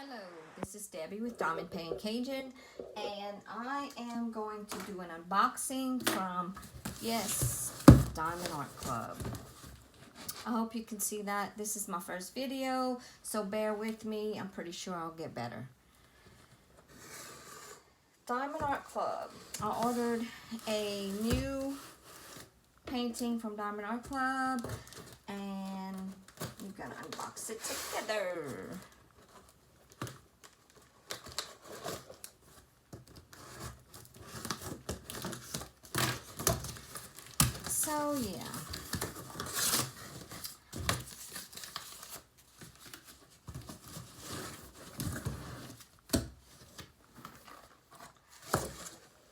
Hello, this is Debbie with Diamond Paint Cajun, and I am going to do an unboxing from, yes, Diamond Art Club. I hope you can see that. This is my first video, so bear with me. I'm pretty sure I'll get better. Diamond Art Club. I ordered a new painting from Diamond Art Club, and we're gonna unbox it together. So yeah,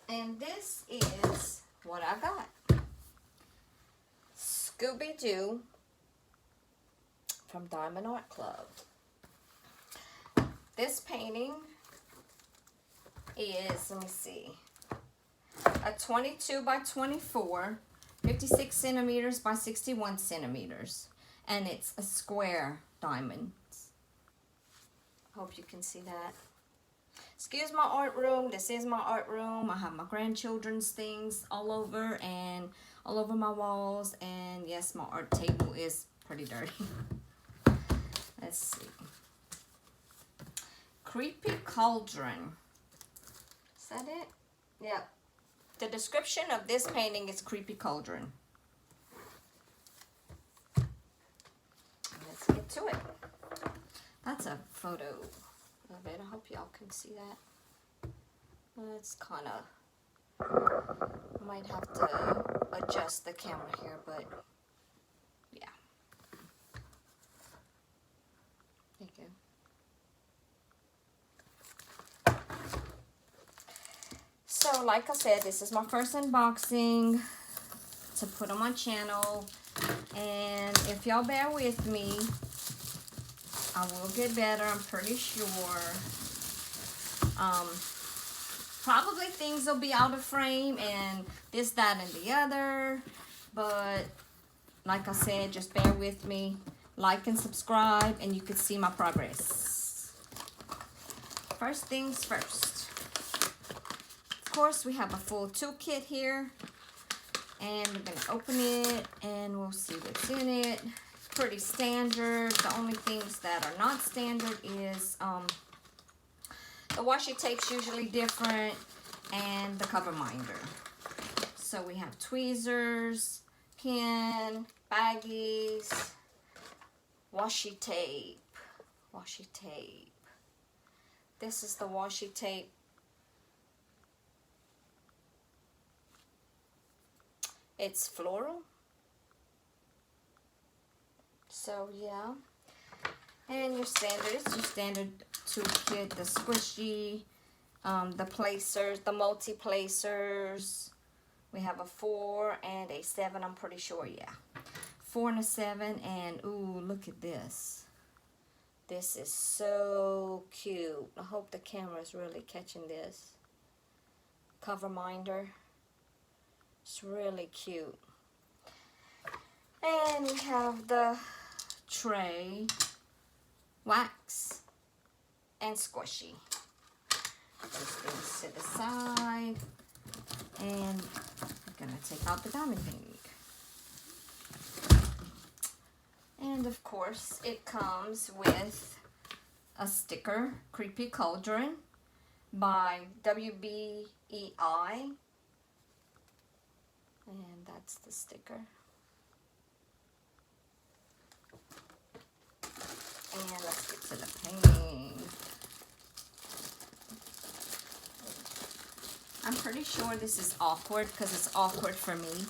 and this is what I got. Scooby-Doo from Diamond Art Club. This painting is, let me see, a 22 by 24, 56 centimeters by 61 centimeters, and it's a square diamond. Hope you can see that. Excuse my art room. This is my art room. I have my grandchildren's things all over and all over my walls, and yes, my art table is pretty dirty. Let's see. Creepy Cauldron. Is that it? Yep. The description of this painting is Creepy Cauldron. Let's get to it. That's a photo of it. I hope y'all can see that. It's kind of, might have to adjust the camera here, but yeah. Thank you. So, like I said, this is my first unboxing to put on my channel, and if y'all bear with me, I will get better, I'm pretty sure. Probably things will be out of frame and this, that, and the other, but like I said, just bear with me. Like and subscribe, and you can see my progress. First things first. Of course, we have a full toolkit here, and we're going to open it, and we'll see what's in it. Pretty standard. The only things that are not standard is the washi tape's usually different, and the cover minder. So we have tweezers, pen, baggies, washi tape. Washi tape. This is the washi tape. It's floral. So yeah, and your standard, it's your standard toolkit, the squishy, the placers, the multi-placers. We have a 4 and a 7, I'm pretty sure, yeah. 4 and a 7, and ooh, look at this. This is so cute. I hope the camera is really catching this. Cover minder. It's really cute. And we have the tray, wax, and squishy. Those things to the side, and we're gonna take out the diamond painting. And of course, it comes with a sticker, Creepy Cauldron by WBEI, and that's the sticker. And let's get to the painting. I'm pretty sure this is awkward because it's awkward for me.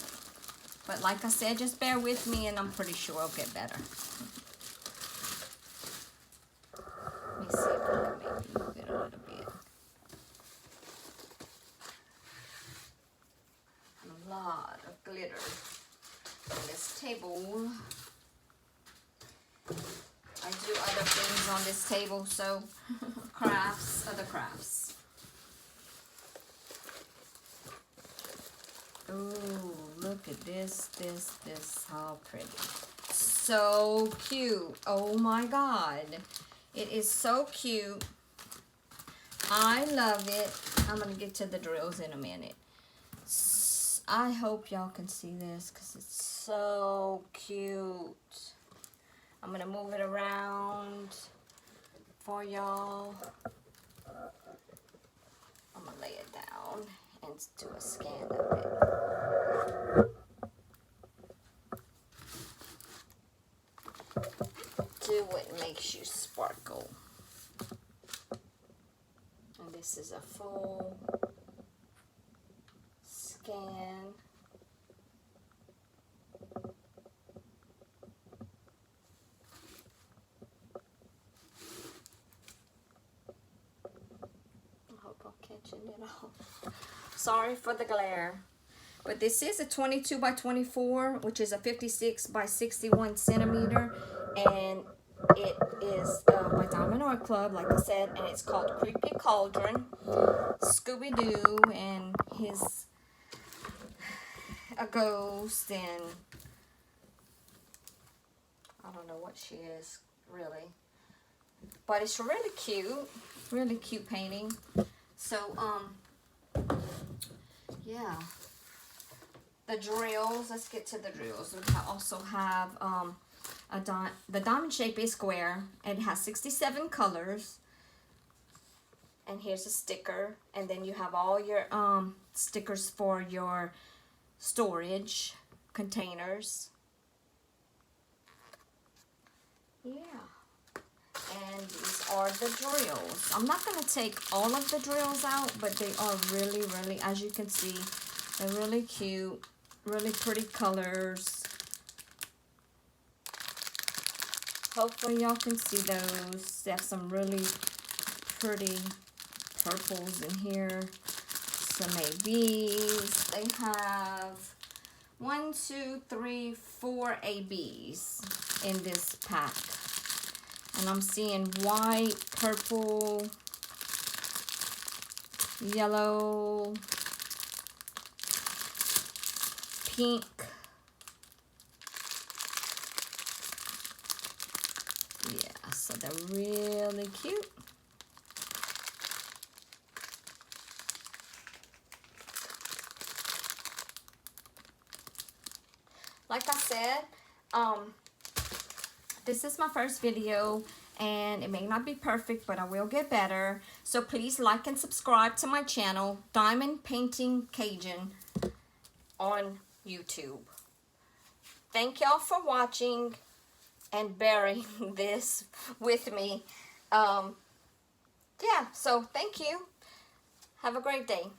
But like I said, just bear with me and I'm pretty sure I'll get better. Let me see if I can maybe move it a little bit. A lot of glitter on this table. I do other things on this table, so crafts, other crafts. Ooh, look at this, how pretty. So cute. Oh my God. It is so cute. I love it. I'm going to get to the drills in a minute. I hope y'all can see this because it's so cute. I'm going to move it around for y'all. I'm going to lay it down and do a scan of it. Do what makes you sparkle. And this is a full scan. I hope I'm catching it all. Sorry for the glare. But this is a 22 by 24, which is a 56 by 61 centimeter. And it is by Diamond Art Club, like I said, and it's called Creepy Cauldron. Scooby-Doo and his a ghost, and I don't know what she is really, but it's really cute painting. So yeah, the drills, let's get to the drills. We also have the diamond shape is square, and it has 67 colors. And here's a sticker, and then you have all your stickers for your storage containers. Yeah. And these are the drills. I'm not going to take all of the drills out, but they are really, really, as you can see, they're really cute, really pretty colors. Hopefully y'all can see those. They have some really pretty purples in here, some ABs. They have 1, 2, 3, 4 ABs in this pack. And I'm seeing white, purple, yellow, pink, yeah, so they're really cute. Like I said, this is my first video, and it may not be perfect, but I will get better. So please like and subscribe to my channel, Diamond Painting Cajun, on YouTube. Thank y'all for watching and bearing this with me. Yeah, so thank you. Have a great day.